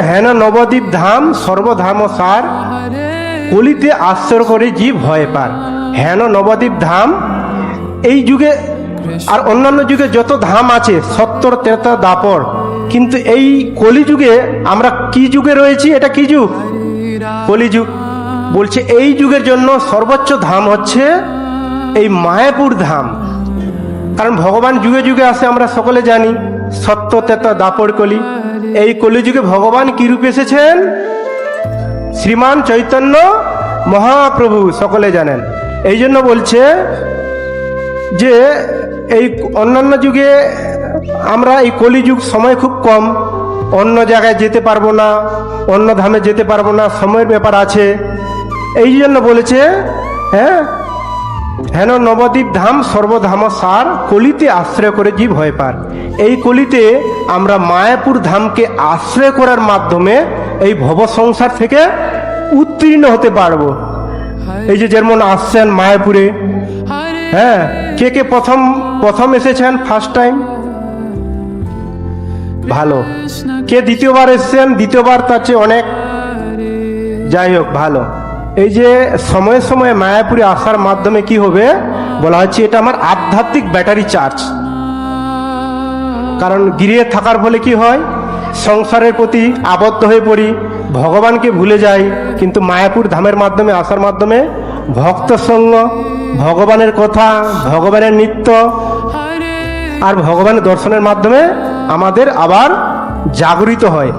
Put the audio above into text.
হেন নবদ্বীপ ধাম সর্বধাম সার, কলিতে আশ্রয় করে জীব ভয় পার। হেন নবদ্বীপ ধাম এই যুগে আর অন্যান্য যুগে যত ধাম আছে, সত্তর, ত্রেতা, দাপর, কিন্তু এই কলিযুগে আমরা কি যুগে রয়েছি? এটা কি যুগ? কলিযুগ। বলছে এই যুগের জন্য সর্বোচ্চ ধাম হচ্ছে এই মায়াপুর ধাম। কারণ ভগবান যুগে যুগে আসে, আমরা সকলে জানি, সত্য, ত্রেতা, দাপর, কলি। এই কলিযুগে ভগবান কি রূপে এসেছেন? শ্রীমান চৈতন্য মহাপ্রভু, সকলে জানেন। এই জন্য বলছে যে এই অন্যান্য যুগে আমরা এই কলিযুগ সময় খুব কম, অন্য জায়গায় যেতে পারবো না, অন্য ধামে যেতে পারবো না, সময়ের ব্যাপার আছে। এই জন্য বলেছে হেন নবদ্বীপ ধাম সর্বধাম সার, কলিতে আশ্রয় করে জীব ভয় পার। এই কলিতে আমরা মায়াপুর ধামকে আশ্রয় করার মাধ্যমে এই ভব সংসার থেকে উত্তীর্ণ হতে পারবো। এই যে যেমন আসছেন মায়াপুরে, কে কে প্রথম এসেছেন, ফার্স্ট টাইম? ভালো। কে দ্বিতীয়বার এসেছেন? দ্বিতীয়বার তার চেয়ে অনেক, যাই হোক, ভালো। এই যে সময়ে সময়ে মায়াপুরে আসার মাধ্যমে কি হবে বলা হচ্ছে, এটা আমার আধ্যাত্মিক ব্যাটারি চার্জ। কারণ গৃহে থাকার ফলে কি হয়, সংসারের প্রতি আবদ্ধ হয়ে পড়ি, ভগবানকে ভুলে যাই। কিন্তু মায়াপুর ধামের মাধ্যমে আসার মাধ্যমে ভক্ত সঙ্গ, ভগবানের কথা, ভগবানের নিত্য আর ভগবানের দর্শনের মাধ্যমে আমাদের আবার জাগরিত হয়।